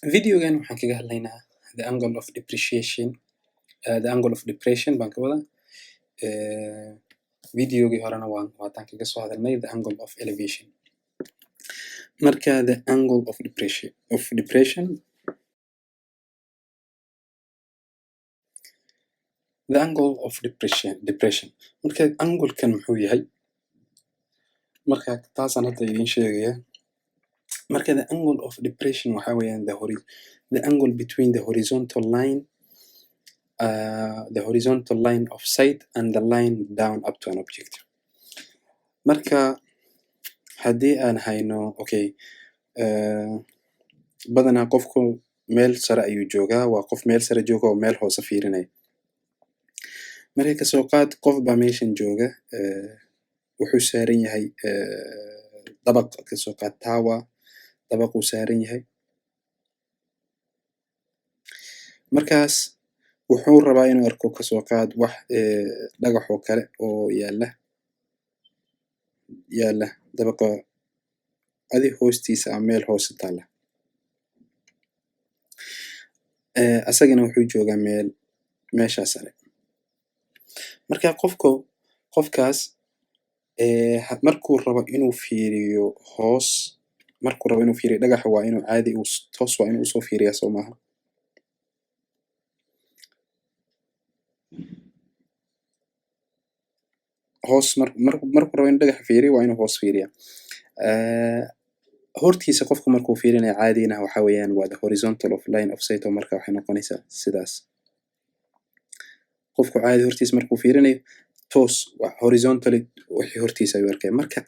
videogan waxaan kaga hadlaynaa the angle of depreciation the angle of depression baan ka wadaa videogii horena waataan kaga soo hadalnay the angle of elevation. Marka the angle of depression the angle of depression marka anglekan muxuu yahay, marka taasaan hadda idiin sheegaya. Marka the angle of depression waxaa weeyaan the angle between the horizontal line of sight and the line down up to an object. Marka haddii aan hayno badanaa qofku meel sare ayuu joogaa, waa qof meel sare jooga oo meel hoose fiirinaya. Marka kasoo qaad qof baa meeshan jooga, wuxuu saaran yahay dabaq, kasoo qaad tower, dabaquu saaran yahay. Markaas wuxuu rabaa inuu arko kasoo qaad wax dhagax oo kale oo yaala dabaqa adi hoostiisa ama meel hoose taala. Asagana wuxuu joogaa meeshaa sare. Marka qofkaas markuu rabo inuu fiiriyo hoos, markuu rabo inuu fiiriyo dhagaxa, waa inuu caadi toos waa inuu usoo fiiriyaa, soo maaha? Hoos markuu rabo inuu dhagaxa fiiriyo waa inuu hoos fiiriyaa. Hortiisa qofku markuu fiirinayo caadina waxaa weeyaan waa the horizontal of line of sight, oo marka waxay noqonaysaa sidaas. Qofku caadi hortiisa markuu fiirinayo toos horizontally wixii hortiisa ayuu arkaya. Marka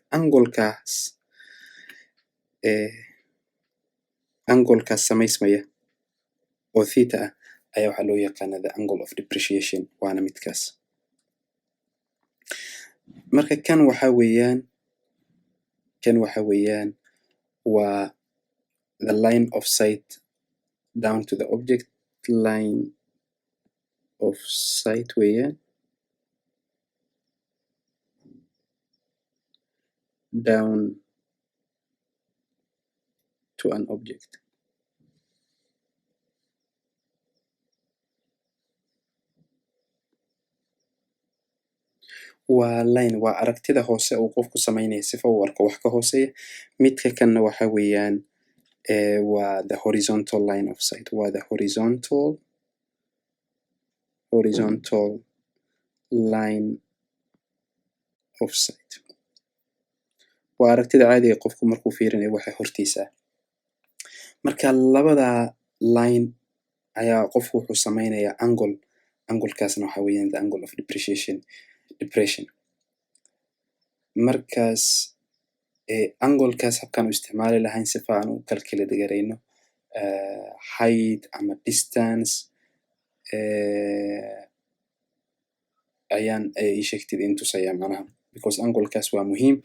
angolkaas samaysmaya oo theta ah ayaa waxaa loo yaqaanaa the angle of depreciation, waana midkaas. Marka kan waxaa weeyaan waa the line of sight down to the object, line of sight weeyaan down to an object. Waa line, waa aragtida hoose uu qofku sameynaya sifa uu arko wax ka hooseeya. Midka kanna waxaa weeyaan waa the horizontal line of sight, waa the horizontal line of sight. Waa aragtida caadiga qofku markuu fiirinayo waxa hortiisa. Marka labada line ayaa qofku wuxuu sameynayaa anglekaasna waxaa weeyaan the angle of depression. Markaas anglekaas habkaan u isticmaali lahayn sifa aan u calculate gareyno height ama distance ayaan sheegtid in tusaya macnaha, because anglekaas waa muhiim.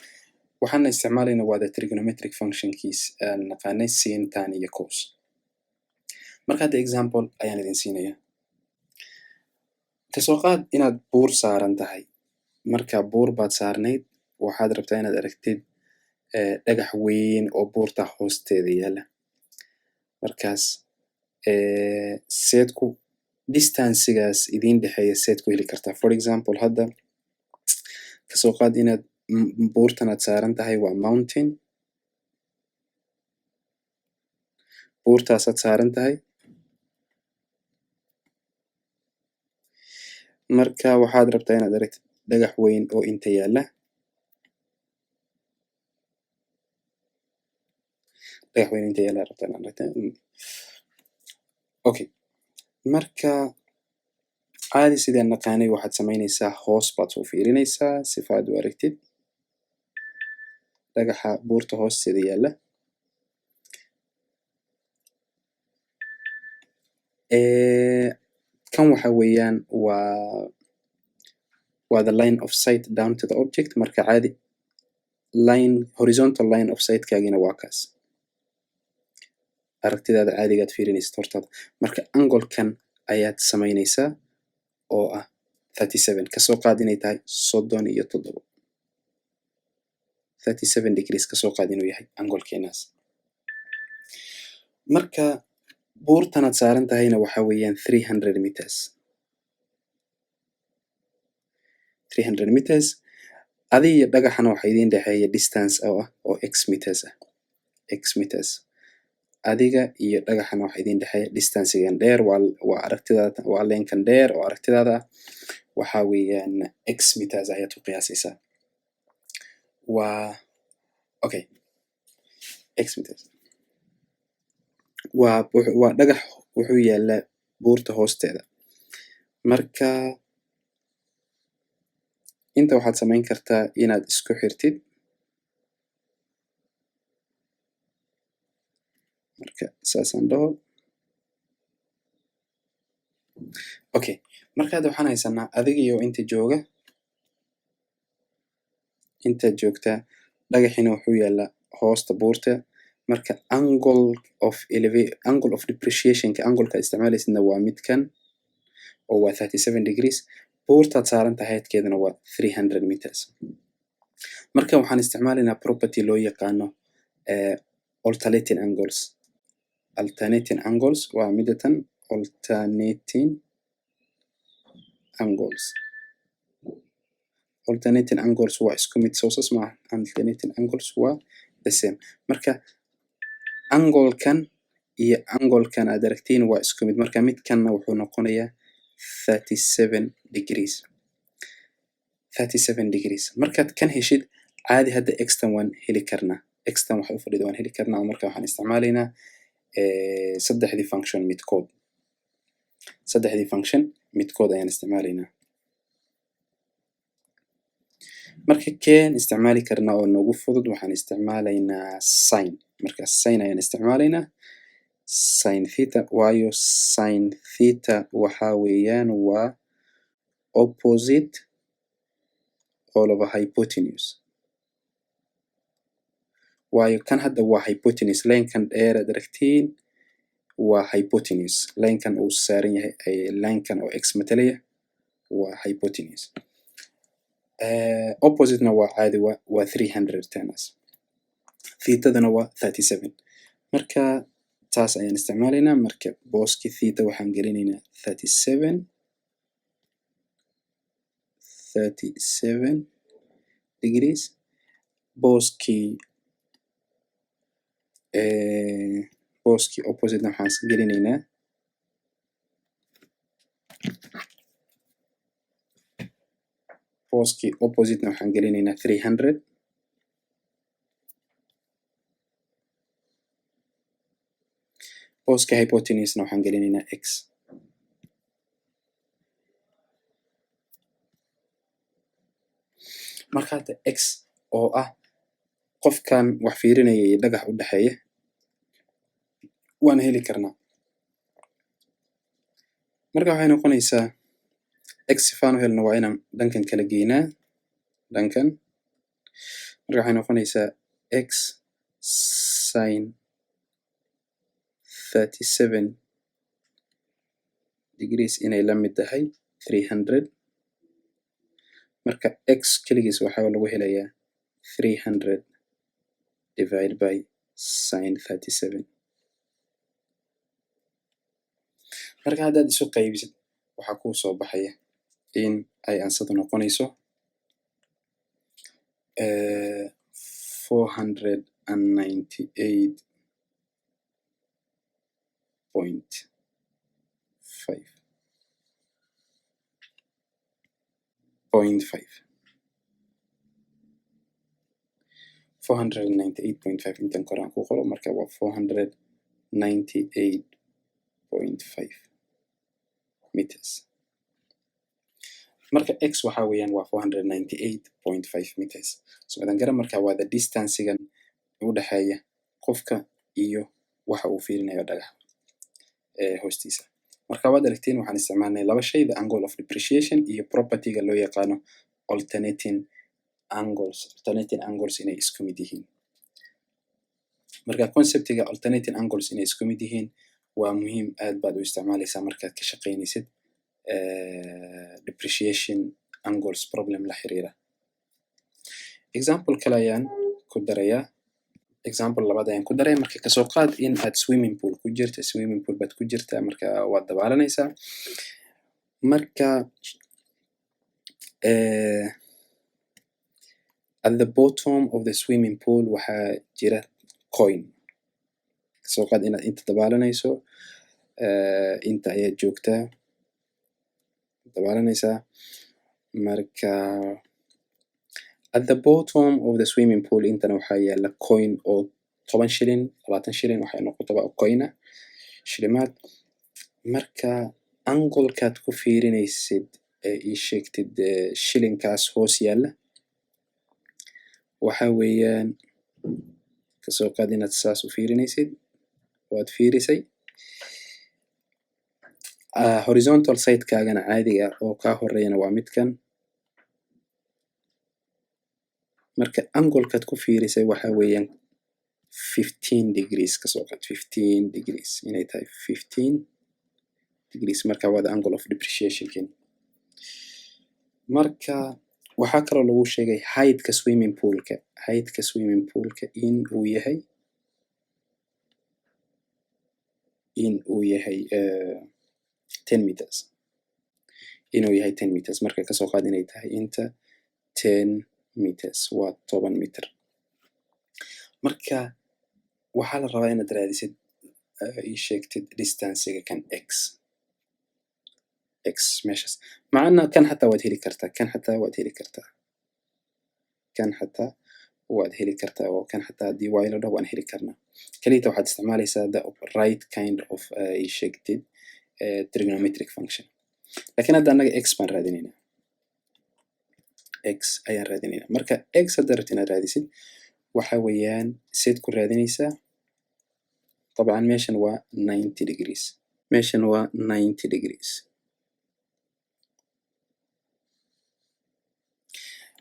Waxaan isticmaalayna waa the trigonometric functionkiis aan naqaanay sin, tan iyo cos. Marka hadda example ayaan idin siinaya. Kasoo qaad inaad buur saaran tahay. Marka buur baad saarnayd, waxaad rabtaa inaad aragtid dhagax weyn oo buurta hoosteeda yaala. Markaas distancesigaas idiin dhexeeya seed ku heli kartaa. For example, hadda kasoo qaad inaad buurtan aad saaran tahay waa mountain, buurtaasaad saaran tahay. Marka waxaad rabtaa inaad aragtid dhagax weyn oo inta yaala. Marka caadi sidaan naqaanay waxaad samaynaysaa hoos baad soo fiirinaysaa sifa aad u aragtid dhagaxa buurta hoosteeda yaala. Kan waxa weeyaan waa the line of sight down to the object. Marka caadi horizontal line of sight kaagina waa kaas, aragtidaada caadigaad fiirinaysid hortaada. Marka anglekan ayaad samaynaysaa oo ah 37. Kasoo qaad inay tahay 37 degrees, kasoo qaad inuu yahay anglekeenaas. Marka buurtanaad saaran tahayna waxa weeyaan 300 meters 300 meters adiga iyo dhagaxana waxa idin dhexeeya distance oo x meters ah x meters adiga iyo dhagaxana waxa idin dhexeeya distancegan dheer waa aragtidaada waa leenkan dheer oo aragtidaada waxa weeyaan x meters ayaad ku qiyaasaysaa waa okay x meters waa dhagax wuxuu yaalaa buurta hoosteeda marka inta waxaad samayn kartaa inaad isku xirtid marka saasaan dhaho okay marka hadda waxaan haysanaa adigiyo inta jooga intaad joogtaa dhagaxina wuxuu yaalaa hoosta buurta marka angle of depreciationka angleka isticmaalaysidna waa midkan oo waa 37 degrees buurtaad saaran tahaydkeedana waa 300 meters marka waxaan isticmaalaynaa property loo yaqaano alternating angles waa midatan alternating angles waa isku mid sources ma alternating angles waa the same marka anglekan iyo anglekan aad aragtiin waa isku mid marka midkanna wuxuu noqonayaa 37 degrees markaad kan heshid caadi hadda xtan waan heli karnaa xtan waxay u fadhida waan heli karnaa oo marka waxaan isticmaalaynaa saddexdii function midkood ayaan isticmaalaynaa marka keen isticmaali karnaa oo nagu fudud waxaan isticmaalaynaa sin marka sin ayaan isticmaalaynaa sin theta waayo sin theta waxa weeyaan waa opposite all over hypotenuse waayo kan hadda waa hypotenuse linekan dheer aad aragtiin waa hypotenuse linekan uu saaran yahay linekan oo x matalaya waa hypotenuse oppositena waa caadi waa 300 tenors thetadana waa 37 marka taas ayaan isticmaalaynaa marka booski theta waxaan gelinaynaa 37 degrees booskii oppositena waxaan gelinaynaa booskii oppositena waxaan gelinaynaa 300 booska hypotenusena waxaan gelinaynaa x marka hadda x oo ah qofkan wax fiirinaya iyo dhagax u dhexeeya waan heli karnaa marka waxay noqonaysaa x sifaan u helna waa inaan dhankan kala geynaa dhankan marka waxay noqonaysaa x sin 37 degrees inay la mid tahay 300 marka x keligiis waxaa lagu helayaa 300 divided by sin 37 marka haddaad isu qaybisid waxaa kuu soo baxaya in ay ansadu noqonayso 498.5 498.5 intan koraan ku qoro marka waa 498.5 meters marka x waxa weeyaan waa 498.5 meters so idan garan marka waa the distancegan u dhaxeeya qofka iyo waxa uu fiirinayo dhagax hoostiisa marka waad aragtiin waxaan isticmaalnay laba shay the angle of depreciation iyo propertyga loo yaqaano alternating angles inay isku mid yihiin marka conceptiga alternating angles inay isku mid yihiin waa muhiim aad baad u isticmaalaysaa markaad ka shaqaynaysid depreciation angles problem la xiriira example kale ayaan ku darayaa example labaad ayaan ku daray. Marka kasoo qaad in aad swimming pool ku jirto, swimming pool baad ku jirtaa, marka waad dabaalanaysaa. Marka at the bottom of the swimming pool waxaa jira coin. Kasoo qaad inaad inta dabaalanayso, inta ayaad joogtaa dabaalanaysaa. Marka at the bottom of the swimming pool intana waxaa yaala coin oo 10 shilin, 20 shilin, waxay noqotaba coina shilimaad. Marka angolkaad ku fiirinaysid ii sheegtid shilinkaas hoos yaala waxaa weeyaan, kasoo qaad inaad saas u fiirinaysid, waad fiirisay. Horizontal side-kaagana caadiga oo kaa horeeyana waa midkan. Marka angolkaad ku fiirisay waxaa weeyaan 15 degrees, kasoo qaad 15 degrees inay tahay 15 degrees. Marka waa the angle of depreciation kin. Marka waxaa kaloo lagu sheegay height-ka swimming pool-ka, height-ka swimming pool-ka in uu yahay 10 meters, inuu yahay 10 meters. Marka kasoo qaad inay tahay inta 10 meters, waa 10 meter. Marka waxaa la rabaa inaad raadisid ii sheegtid distance-ga kan x meeshas. Macna kan xataa waad heli kartaa, kan xataa waad heli kartaa, kan xataa waad heli kartaa, oo kan xataa haddii y la dhaho waan heli karnaa. Kaliya waxaad isticmaalaysaa the right kind of ii sheegtid trigonometric function. Laakiin hadda annaga x baan raadinaynaa, x ayaan raadinaynaa. Marka x hadda rabtid inaad raadisid waxaa weeyaan seed ku raadinaysaa. Dabcan meeshan waa 90 degrees, meeshan waa 90 degrees.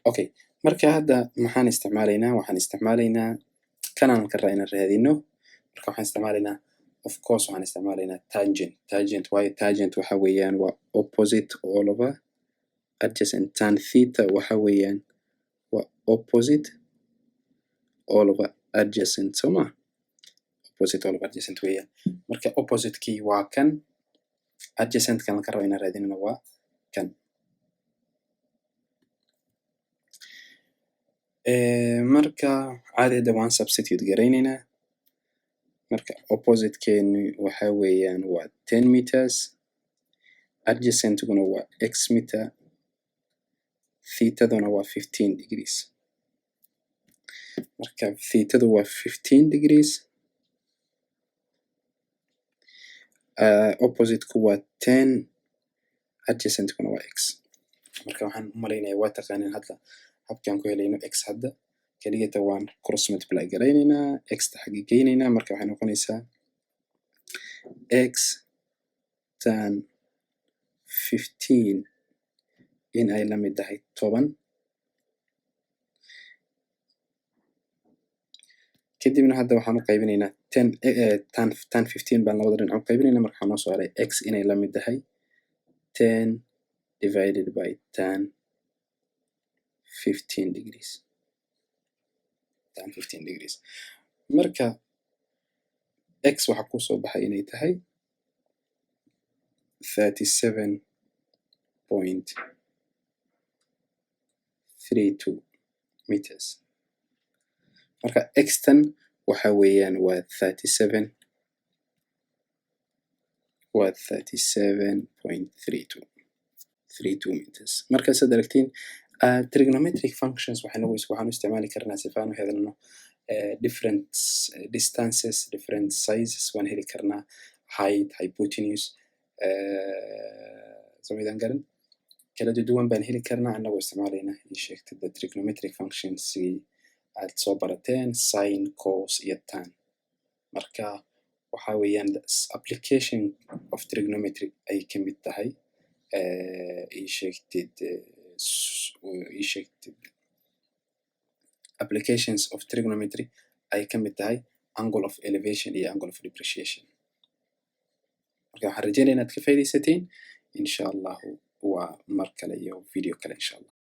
Okay, marka hadda maxaan isticmaalaynaa? Waxaan isticmaalaynaa kanaan ka rabaa inaan raadino. Marka waxaan isticmaalaynaa, of course waxaan isticmaalaynaa tangent. Tangent waayo, tangent waxaa weeyaan waa opposite all over adjacent. Tan theta waxaa weeyaan waa opposite all over adjacent, soo ma? Opposite all over adjacent weeyaan. Marka opposite-kii waa kan, adjacent-kan ka raba inaan raadinana waa kan. Marka caadi hadda waan substitute garaynaynaa. Marka opposite-keenu waxaa weeyaan waa 10 meters, adjacent-guna waa x meter, theta-duna waa 15 degrees. Marka theta-du waa 15 degrees, opposite-ku waa 10, adjacent-kuna waa x. Marka waxaan u malaynayaa waa taqaaneen hadda habkaan ku helayno x. hadda keliyata waan cross multiply garaynaynaa, x-ta xagga geynaynaa. Marka waxay noqonaysaa x tan 15 in ay la mid tahay 10. kadibna hadda waxaan u qaybinaynaa 10 tan 15 baan labada dhinac u qaybinaynaa. Marka waxaa noo soo haray x inay la mid tahay 10 divided by tan 15 degrees, tan 15 degrees. Marka x waxaa ku soo baxay inay tahay 37.32 meters. Marka x-tan waxaa weeyaan waa 37.32 meters. Marka saad aragtiin trigonometric functions waxaan u isticmaali karnaa si aan u helno different distances, different sizes. waan heli karnaa height, hypotenuse, samidan garan kala duwan baan heli karnaa anagoo isticmaalayna ii sheegtay the trigonometric functions aad soo barateen sin, cos iyo tan. Marka waxaa weeyaan application of trigonometry ay ka mid tahay ii sheegtid applications of trigonometry ay ka mid tahay angle of elevation iyo angle of depreciation. Marka waxaan rajeynayaa inaad ka faa'iidaysateen. insha allahu waa mar kale iyo video kale insha allah.